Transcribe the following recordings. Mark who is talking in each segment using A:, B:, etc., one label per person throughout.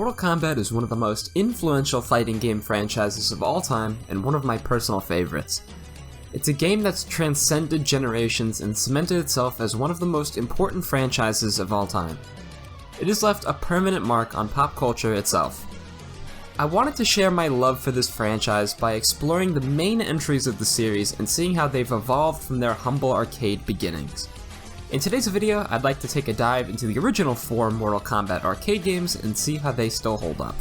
A: Mortal Kombat is one of the most influential fighting game franchises of all time and one of my personal favorites. It's a game that's transcended generations and cemented itself as one of the most important franchises of all time. It has left a permanent mark on pop culture itself. I wanted to share my love for this franchise by exploring the main entries of the series and seeing how they've evolved from their humble arcade beginnings. In today's video, I'd like to take a dive into the original 4 Mortal Kombat arcade games and see how they still hold up.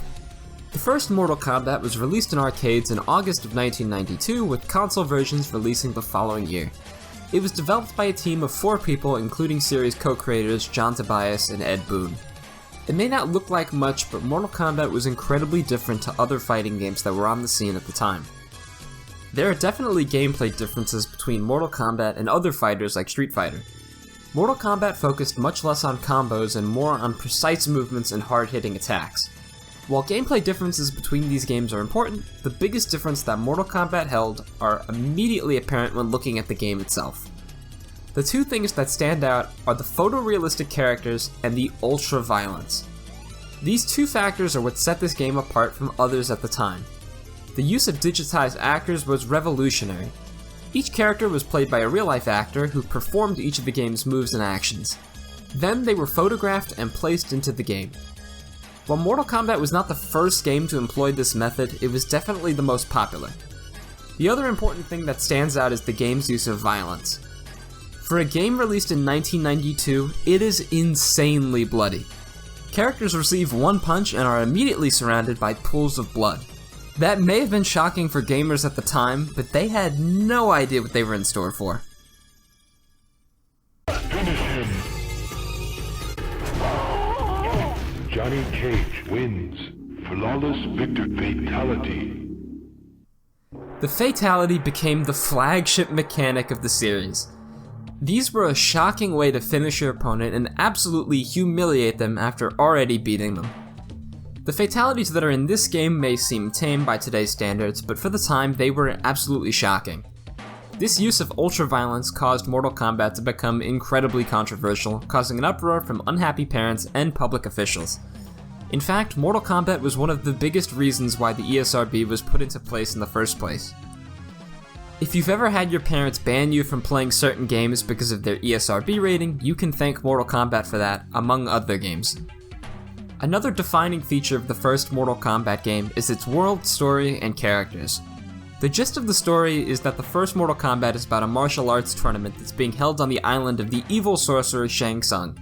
A: The first Mortal Kombat was released in arcades in August of 1992, with console versions releasing the following year. It was developed by a team of 4 people, including series co-creators John Tobias and Ed Boon. It may not look like much, but Mortal Kombat was incredibly different to other fighting games that were on the scene at the time. There are definitely gameplay differences between Mortal Kombat and other fighters like Street Fighter. Mortal Kombat focused much less on combos and more on precise movements and hard-hitting attacks. While gameplay differences between these games are important, the biggest difference that Mortal Kombat held are immediately apparent when looking at the game itself. The two things that stand out are the photorealistic characters and the ultra-violence. These two factors are what set this game apart from others at the time. The use of digitized actors was revolutionary. Each character was played by a real-life actor who performed each of the game's moves and actions. Then they were photographed and placed into the game. While Mortal Kombat was not the first game to employ this method, it was definitely the most popular. The other important thing that stands out is the game's use of violence. For a game released in 1992, it is insanely bloody. Characters receive one punch and are immediately surrounded by pools of blood. That may have been shocking for gamers at the time, but they had no idea what they were in store for.
B: Finish him. Johnny Cage wins. Flawless fatality.
A: The fatality became the flagship mechanic of the series. These were a shocking way to finish your opponent and absolutely humiliate them after already beating them. The fatalities that are in this game may seem tame by today's standards, but for the time they were absolutely shocking. This use of ultra-violence caused Mortal Kombat to become incredibly controversial, causing an uproar from unhappy parents and public officials. In fact, Mortal Kombat was one of the biggest reasons why the ESRB was put into place in the first place. If you've ever had your parents ban you from playing certain games because of their ESRB rating, you can thank Mortal Kombat for that, among other games. Another defining feature of the first Mortal Kombat game is its world, story, and characters. The gist of the story is that the first Mortal Kombat is about a martial arts tournament that's being held on the island of the evil sorcerer Shang Tsung.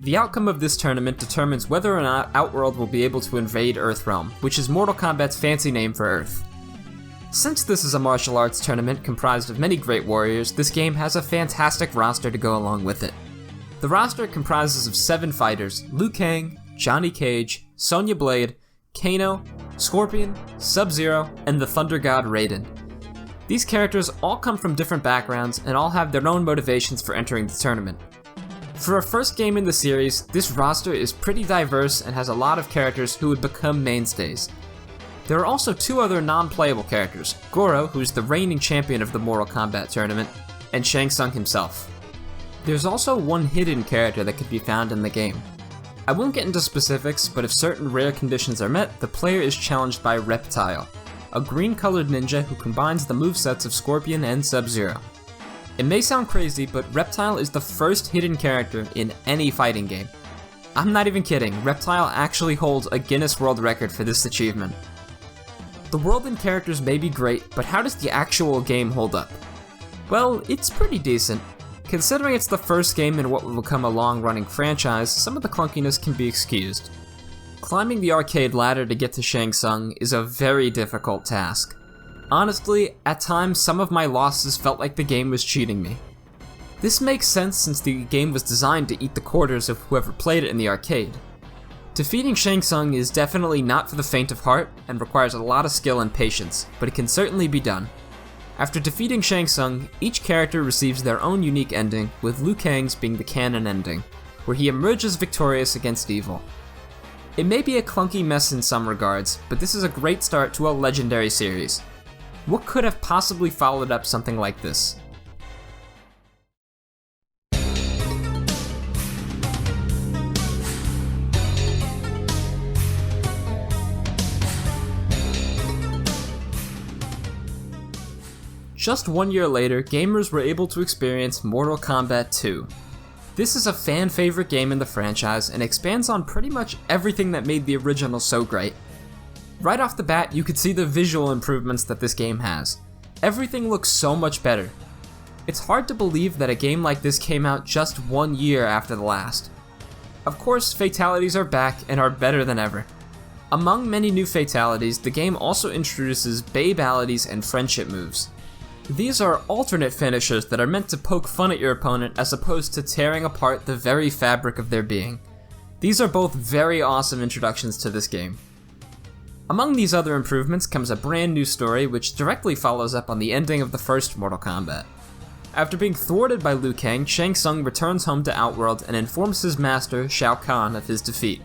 A: The outcome of this tournament determines whether or not Outworld will be able to invade Earthrealm, which is Mortal Kombat's fancy name for Earth. Since this is a martial arts tournament comprised of many great warriors, this game has a fantastic roster to go along with it. The roster comprises of 7 fighters: Liu Kang, Johnny Cage, Sonya Blade, Kano, Scorpion, Sub-Zero, and the Thunder God Raiden. These characters all come from different backgrounds and all have their own motivations for entering the tournament. For a first game in the series, this roster is pretty diverse and has a lot of characters who would become mainstays. There are also 2 other non-playable characters, Goro, who's the reigning champion of the Mortal Kombat tournament, and Shang Tsung himself. There's also one hidden character that could be found in the game. I won't get into specifics, but if certain rare conditions are met, the player is challenged by Reptile, a green-colored ninja who combines the movesets of Scorpion and Sub-Zero. It may sound crazy, but Reptile is the first hidden character in any fighting game. I'm not even kidding, Reptile actually holds a Guinness World Record for this achievement. The world and characters may be great, but how does the actual game hold up? Well, it's pretty decent. Considering it's the first game in what will become a long-running franchise, some of the clunkiness can be excused. Climbing the arcade ladder to get to Shang Tsung is a very difficult task. Honestly, at times some of my losses felt like the game was cheating me. This makes sense since the game was designed to eat the quarters of whoever played it in the arcade. Defeating Shang Tsung is definitely not for the faint of heart and requires a lot of skill and patience, but it can certainly be done. After defeating Shang Tsung, each character receives their own unique ending, with Liu Kang's being the canon ending, where he emerges victorious against evil. It may be a clunky mess in some regards, but this is a great start to a legendary series. What could have possibly followed up something like this? just 1 year later, gamers were able to experience Mortal Kombat II. This is a fan favorite game in the franchise and expands on pretty much everything that made the original so great. Right off the bat, you could see the visual improvements that this game has. Everything looks so much better. It's hard to believe that a game like this came out just 1 year after the last. Of course, fatalities are back and are better than ever. Among many new fatalities, the game also introduces babalities and friendship moves. These are alternate finishers that are meant to poke fun at your opponent as opposed to tearing apart the very fabric of their being. These are both very awesome introductions to this game. Among these other improvements comes a brand new story which directly follows up on the ending of the first Mortal Kombat. After being thwarted by Liu Kang, Shang Tsung returns home to Outworld and informs his master, Shao Kahn, of his defeat.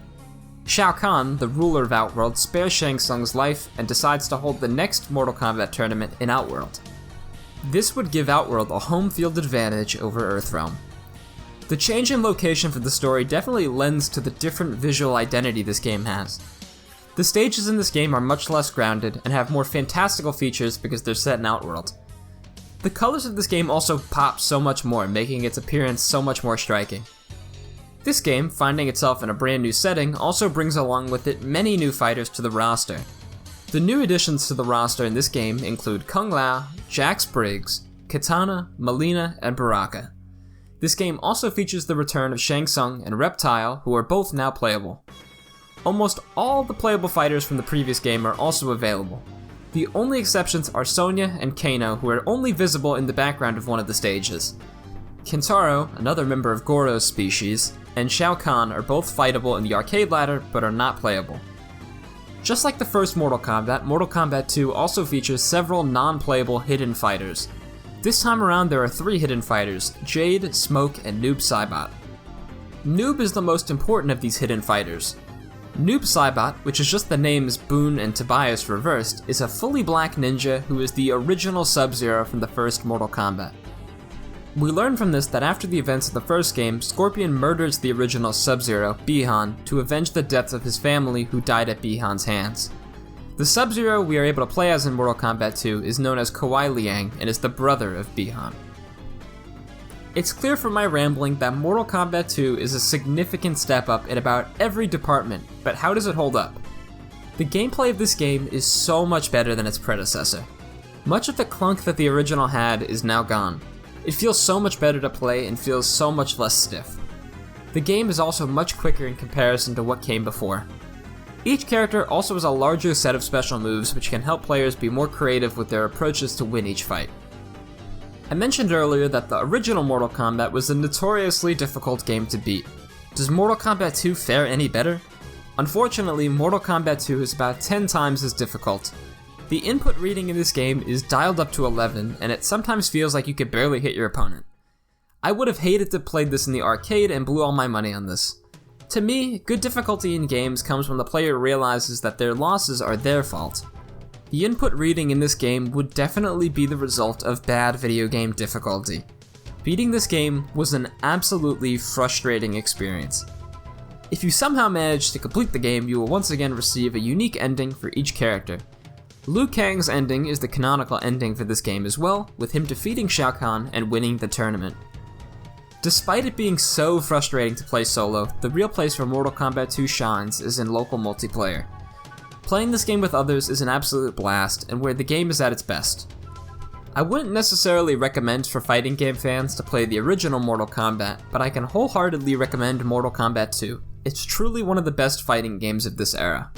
A: Shao Kahn, the ruler of Outworld, spares Shang Tsung's life and decides to hold the next Mortal Kombat tournament in Outworld. This would give Outworld a home field advantage over Earthrealm. The change in location for the story definitely lends to the different visual identity this game has. The stages in this game are much less grounded and have more fantastical features because they're set in Outworld. The colors of this game also pop so much more, making its appearance so much more striking. This game, finding itself in a brand new setting, also brings along with it many new fighters to the roster. The new additions to the roster in this game include Kung Lao, Jax Briggs, Kitana, Mileena, and Baraka. This game also features the return of Shang Tsung and Reptile, who are both now playable. Almost all the playable fighters from the previous game are also available. The only exceptions are Sonya and Kano, who are only visible in the background of one of the stages. Kintaro, another member of Goro's species, and Shao Kahn are both fightable in the arcade ladder, but are not playable. Just like the first Mortal Kombat 2 also features several non-playable hidden fighters. This time around there are 3 hidden fighters, Jade, Smoke, and Noob Saibot. Noob is the most important of these hidden fighters. Noob Saibot, which is just the names Boone and Tobias reversed, is a fully black ninja who is the original Sub-Zero from the first Mortal Kombat. We learn from this that after the events of the first game, Scorpion murders the original Sub-Zero, Bi-Han, to avenge the deaths of his family who died at Bi-Han's hands. The Sub-Zero we are able to play as in Mortal Kombat 2 is known as Kawhi Liang and is the brother of Bi-Han. It's clear from my rambling that Mortal Kombat 2 is a significant step up in about every department, but how does it hold up? The gameplay of this game is so much better than its predecessor. Much of the clunk that the original had is now gone. It feels so much better to play and feels so much less stiff. The game is also much quicker in comparison to what came before. Each character also has a larger set of special moves which can help players be more creative with their approaches to win each fight. I mentioned earlier that the original Mortal Kombat was a notoriously difficult game to beat. Does Mortal Kombat 2 fare any better? Unfortunately, Mortal Kombat 2 is about 10 times as difficult. The input reading in this game is dialed up to 11, and it sometimes feels like you could barely hit your opponent. I would have hated to play this in the arcade and blew all my money on this. To me, good difficulty in games comes when the player realizes that their losses are their fault. The input reading in this game would definitely be the result of bad video game difficulty. Beating this game was an absolutely frustrating experience. If you somehow manage to complete the game, you will once again receive a unique ending for each character. Liu Kang's ending is the canonical ending for this game as well, with him defeating Shao Kahn and winning the tournament. Despite it being so frustrating to play solo, the real place where Mortal Kombat 2 shines is in local multiplayer. Playing this game with others is an absolute blast, and where the game is at its best. I wouldn't necessarily recommend for fighting game fans to play the original Mortal Kombat, but I can wholeheartedly recommend Mortal Kombat 2. It's truly one of the best fighting games of this era.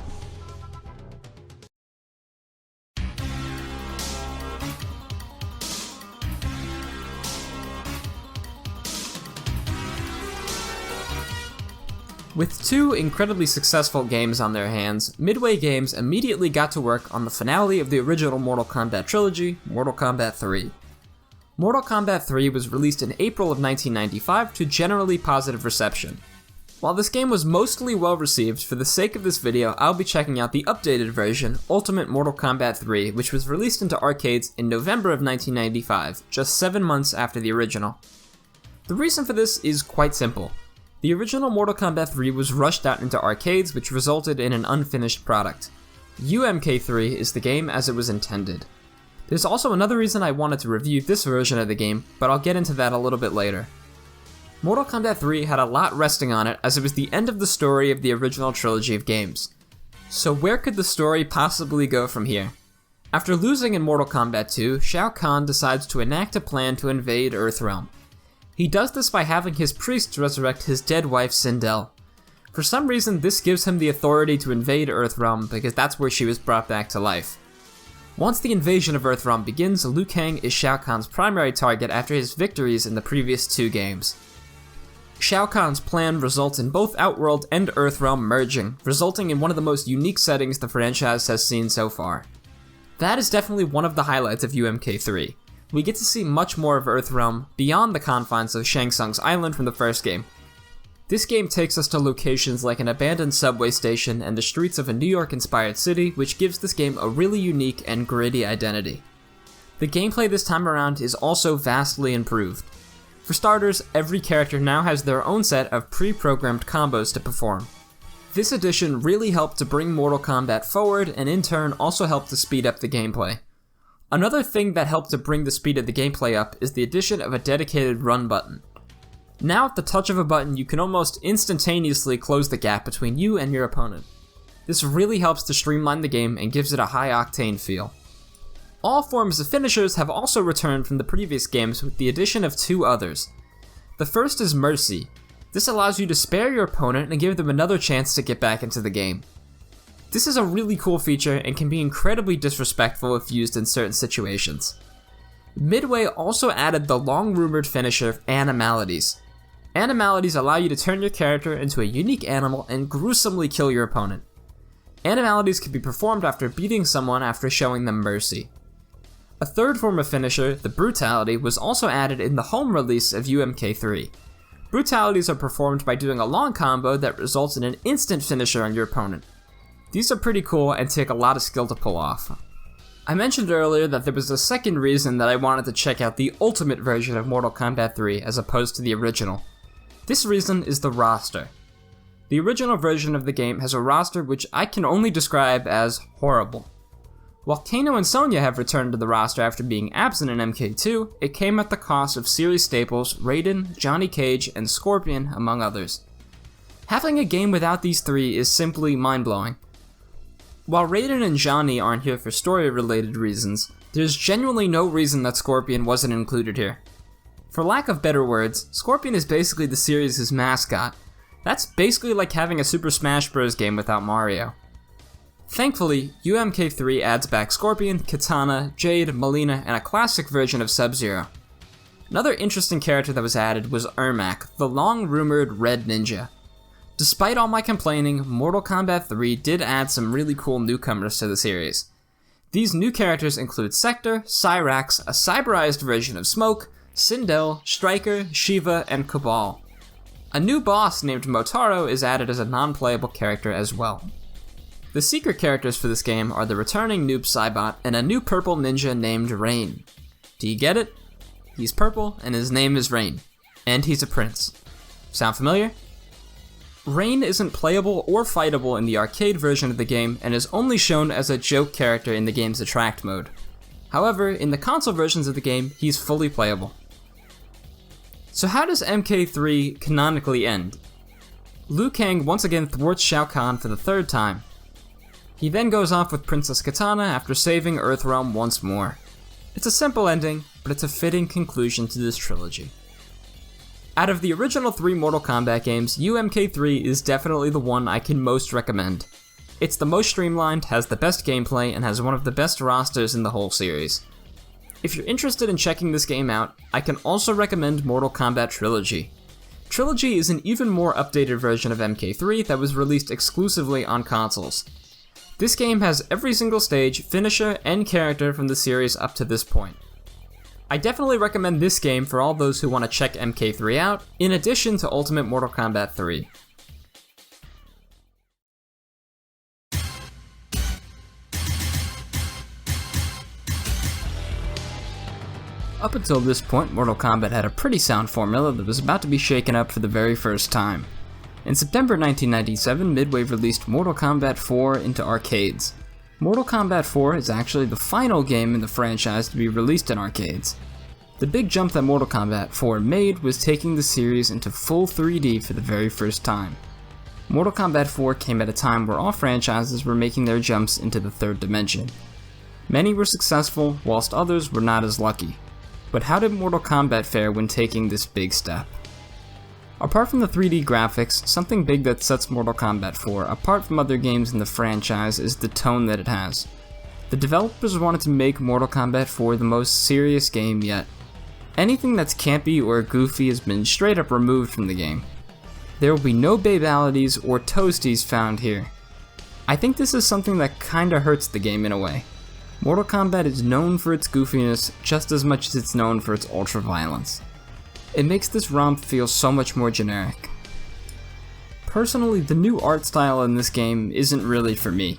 A: With 2 incredibly successful games on their hands, Midway Games immediately got to work on the finale of the original Mortal Kombat trilogy, Mortal Kombat 3. Mortal Kombat 3 was released in April of 1995 to generally positive reception. While this game was mostly well received, for the sake of this video, I'll be checking out the updated version, Ultimate Mortal Kombat 3, which was released into arcades in November of 1995, just 7 months after the original. The reason for this is quite simple. The original Mortal Kombat 3 was rushed out into arcades, which resulted in an unfinished product. UMK3 is the game as it was intended. There's also another reason I wanted to review this version of the game, but I'll get into that a little bit later. Mortal Kombat 3 had a lot resting on it as it was the end of the story of the original trilogy of games. So where could the story possibly go from here? After losing in Mortal Kombat 2, Shao Kahn decides to enact a plan to invade Earthrealm. He does this by having his priests resurrect his dead wife Sindel. For some reason, this gives him the authority to invade Earthrealm because that's where she was brought back to life. Once the invasion of Earthrealm begins, Liu Kang is Shao Kahn's primary target after his victories in the previous 2 games. Shao Kahn's plan results in both Outworld and Earthrealm merging, resulting in one of the most unique settings the franchise has seen so far. That is definitely one of the highlights of UMK3. We get to see much more of Earthrealm beyond the confines of Shang Tsung's island from the first game. This game takes us to locations like an abandoned subway station and the streets of a New York-inspired city, which gives this game a really unique and gritty identity. The gameplay this time around is also vastly improved. For starters, every character now has their own set of pre-programmed combos to perform. This addition really helped to bring Mortal Kombat forward and in turn also helped to speed up the gameplay. Another thing that helped to bring the speed of the gameplay up is the addition of a dedicated run button. Now at the touch of a button, you can almost instantaneously close the gap between you and your opponent. This really helps to streamline the game and gives it a high-octane feel. All forms of finishers have also returned from the previous games with the addition of 2 others. The first is Mercy. This allows you to spare your opponent and give them another chance to get back into the game. This is a really cool feature and can be incredibly disrespectful if used in certain situations. Midway also added the long-rumored finisher Animalities. Animalities allow you to turn your character into a unique animal and gruesomely kill your opponent. Animalities can be performed after beating someone after showing them mercy. A third form of finisher, the Brutality, was also added in the home release of UMK3. Brutalities are performed by doing a long combo that results in an instant finisher on your opponent. These are pretty cool and take a lot of skill to pull off. I mentioned earlier that there was a second reason that I wanted to check out the ultimate version of Mortal Kombat 3 as opposed to the original. This reason is the roster. The original version of the game has a roster which I can only describe as horrible. While Kano and Sonya have returned to the roster after being absent in MK2, it came at the cost of series staples Raiden, Johnny Cage, and Scorpion, among others. Having a game without these 3 is simply mind-blowing. While Raiden and Johnny aren't here for story-related reasons, there's genuinely no reason that Scorpion wasn't included here. For lack of better words, Scorpion is basically the series' mascot. That's basically like having a Super Smash Bros. Game without Mario. Thankfully, UMK3 adds back Scorpion, Kitana, Jade, Mileena, and a classic version of Sub-Zero. Another interesting character that was added was Ermac, the long-rumored Red Ninja. Despite all my complaining, Mortal Kombat 3 did add some really cool newcomers to the series. These new characters include Sector, Cyrax, a cyberized version of Smoke, Sindel, Striker, Shiva, and Cabal. A new boss named Motaro is added as a non-playable character as well. The secret characters for this game are the returning Noob Saibot and a new purple ninja named Rain. Do you get it? He's purple and his name is Rain. And he's a prince. Sound familiar? Rain isn't playable or fightable in the arcade version of the game and is only shown as a joke character in the game's Attract mode. However, in the console versions of the game, he's fully playable. So how does MK3 canonically end? Liu Kang once again thwarts Shao Kahn for the 3rd time. He then goes off with Princess Kitana after saving Earthrealm once more. It's a simple ending, but it's a fitting conclusion to this trilogy. Out of the original 3 Mortal Kombat games, UMK3 is definitely the one I can most recommend. It's the most streamlined, has the best gameplay, and has one of the best rosters in the whole series. If you're interested in checking this game out, I can also recommend Mortal Kombat Trilogy. Trilogy is an even more updated version of MK3 that was released exclusively on consoles. This game has every single stage, finisher, and character from the series up to this point. I definitely recommend this game for all those who want to check MK3 out, in addition to Ultimate Mortal Kombat 3. Up until this point, Mortal Kombat had a pretty sound formula that was about to be shaken up for the very first time. In September 1997, Midway released Mortal Kombat 4 into arcades. Mortal Kombat 4 is actually the final game in the franchise to be released in arcades. The big jump that Mortal Kombat 4 made was taking the series into full 3D for the very first time. Mortal Kombat 4 came at a time where all franchises were making their jumps into the third dimension. Many were successful, whilst others were not as lucky. But how did Mortal Kombat fare when taking this big step? Apart from the 3D graphics, something big that sets Mortal Kombat 4 apart from other games in the franchise is the tone that it has. The developers wanted to make Mortal Kombat 4 the most serious game yet. Anything that's campy or goofy has been straight up removed from the game. There will be no babalities or toasties found here. I think this is something that kinda hurts the game in a way. Mortal Kombat is known for its goofiness just as much as it's known for its ultra-violence. It makes this romp feel so much more generic. Personally, the new art style in this game isn't really for me.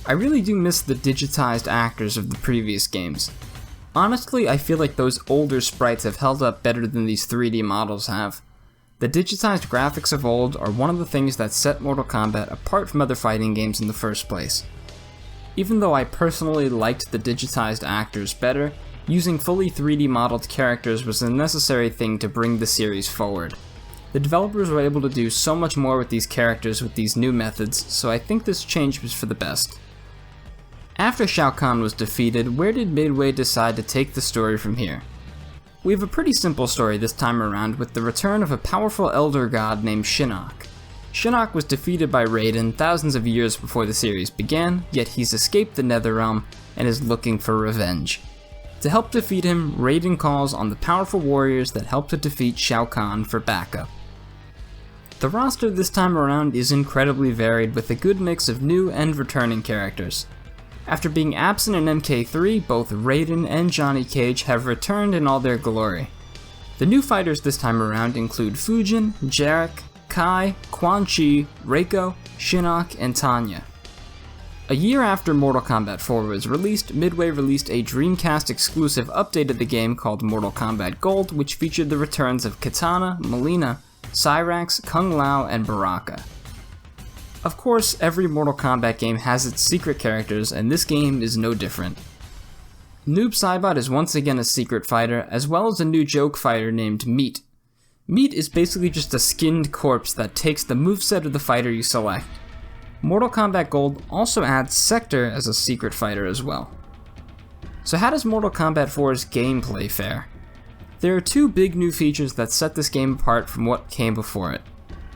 A: I really do miss the digitized actors of the previous games. Honestly, I feel like those older sprites have held up better than these 3D models have. The digitized graphics of old are one of the things that set Mortal Kombat apart from other fighting games in the first place. Even though I personally liked the digitized actors better, using fully 3D modeled characters was a necessary thing to bring the series forward. The developers were able to do so much more with these characters with these new methods, so I think this change was for the best. After Shao Kahn was defeated, where did Midway decide to take the story from here? We have a pretty simple story this time around with the return of a powerful elder god named Shinnok. Shinnok was defeated by Raiden thousands of years before the series began, yet he's escaped the Netherrealm and is looking for revenge. To help defeat him, Raiden calls on the powerful warriors that helped to defeat Shao Kahn for backup. The roster this time around is incredibly varied with a good mix of new and returning characters. After being absent in MK3, both Raiden and Johnny Cage have returned in all their glory. The new fighters this time around include Fujin, Jarek, Kai, Quan Chi, Reiko, Shinnok, and Tanya. A year after Mortal Kombat 4 was released, Midway released a Dreamcast exclusive update of the game called Mortal Kombat Gold, which featured the returns of Kitana, Mileena, Cyrax, Kung Lao, and Baraka. Of course, every Mortal Kombat game has its secret characters, and this game is no different. Noob Saibot is once again a secret fighter, as well as a new joke fighter named Meat. Meat is basically just a skinned corpse that takes the moveset of the fighter you select. Mortal Kombat Gold also adds Sector as a secret fighter as well. So how does Mortal Kombat 4's gameplay fare? There are two big new features that set this game apart from what came before it.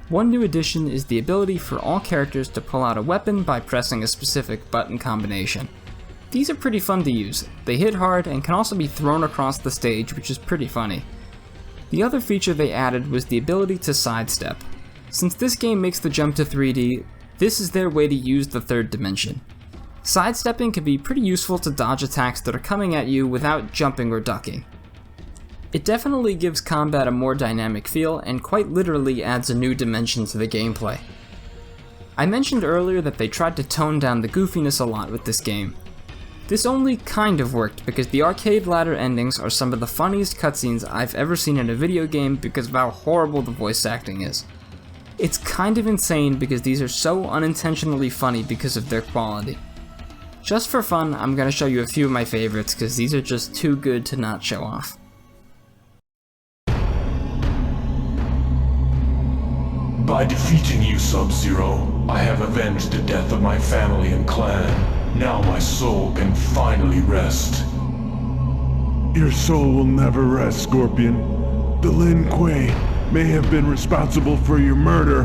A: One new addition is the ability for all characters to pull out a weapon by pressing a specific button combination. These are pretty fun to use. They hit hard and can also be thrown across the stage, which is pretty funny. The other feature they added was the ability to sidestep. Since this game makes the jump to 3D, this is their way to use the third dimension. Sidestepping can be pretty useful to dodge attacks that are coming at you without jumping or ducking. It definitely gives combat a more dynamic feel and quite literally adds a new dimension to the gameplay. I mentioned earlier that they tried to tone down the goofiness a lot with this game. This only kind of worked because the arcade ladder endings are some of the funniest cutscenes I've ever seen in a video game because of how horrible the voice acting is. It's kind of insane because these are so unintentionally funny because of their quality. Just for fun, I'm gonna show you a few of my favorites because these are just too good to not show off.
C: By defeating you, Sub-Zero, I have avenged the death of my family and clan. Now my soul can finally rest.
B: Your soul will never rest, Scorpion. The Lin Kuei may have been responsible for your murder,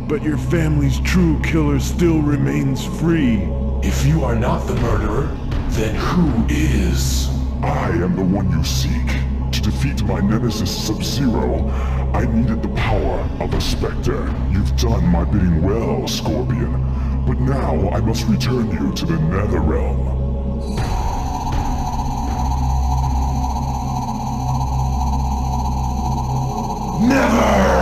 B: but your family's true killer still remains free.
C: If you are not the murderer, then who is?
D: I am the one you seek. To defeat my nemesis Sub-Zero, I needed the power of a Spectre. You've done my bidding well, Scorpion, but now I must return you to the Netherrealm.
C: Never!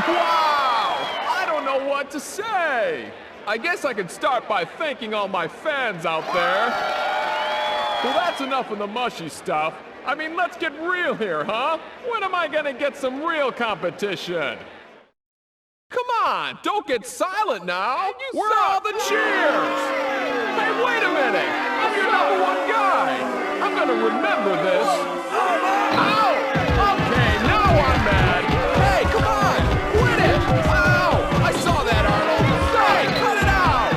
E: Wow! I don't know what to say! I guess I could start by thanking all my fans out there. Well, that's enough of the mushy stuff. I mean, let's get real here, huh? When am I gonna get some real competition? Come on, don't get silent now. Where are all the cheers? Hey, wait a minute. I'm your #1 guy. I'm gonna remember this. Ow! Okay, now I'm mad. Hey, come on, quit it. Ow! I saw that, Arnold. Hey, cut it out.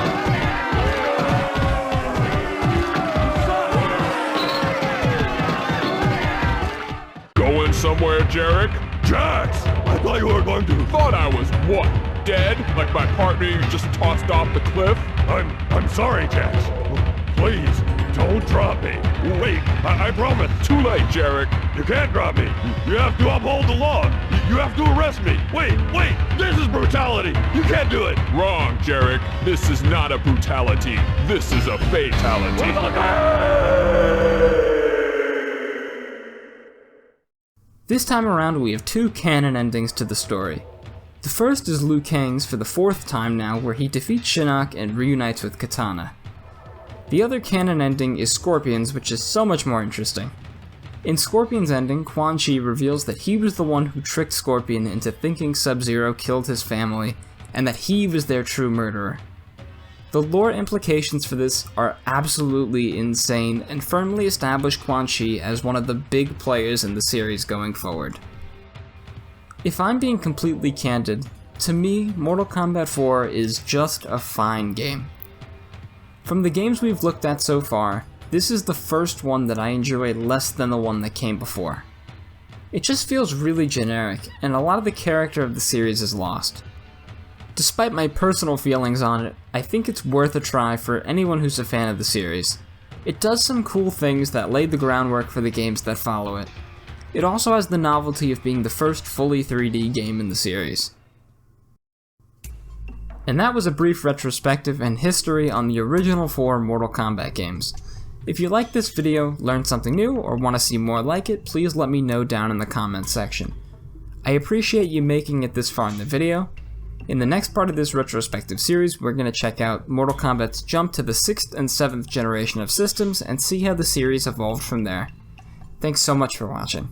E: Going somewhere, Jarek?
C: Jax! I thought you were going to...
E: Thought I was what? Dead? Like my partner you just tossed off the cliff?
C: I'm sorry, Jax. Please, don't drop me. Wait, I promise.
E: Too late, Jarek.
C: You can't drop me. You have to uphold the law. You have to arrest me. Wait, this is brutality. You can't do it.
E: Wrong, Jarek. This is not a brutality. This is a fatality.
A: This time around we have 2 canon endings to the story. The first is Liu Kang's for the 4th time now, where he defeats Shinnok and reunites with Kitana. The other canon ending is Scorpion's, which is so much more interesting. In Scorpion's ending, Quan Chi reveals that he was the one who tricked Scorpion into thinking Sub-Zero killed his family, and that he was their true murderer. The lore implications for this are absolutely insane and firmly establish Quan Chi as one of the big players in the series going forward. If I'm being completely candid, to me, Mortal Kombat 4 is just a fine game. From the games we've looked at so far, this is the first one that I enjoy less than the one that came before. It just feels really generic, and a lot of the character of the series is lost. Despite my personal feelings on it, I think it's worth a try for anyone who's a fan of the series. It does some cool things that laid the groundwork for the games that follow it. It also has the novelty of being the first fully 3D game in the series. And that was a brief retrospective and history on the original 4 Mortal Kombat games. If you liked this video, learned something new, or want to see more like it, please let me know down in the comments section. I appreciate you making it this far in the video. In the next part of this retrospective series, we're going to check out Mortal Kombat's jump to the 6th and 7th generation of systems and see how the series evolved from there. Thanks so much for watching.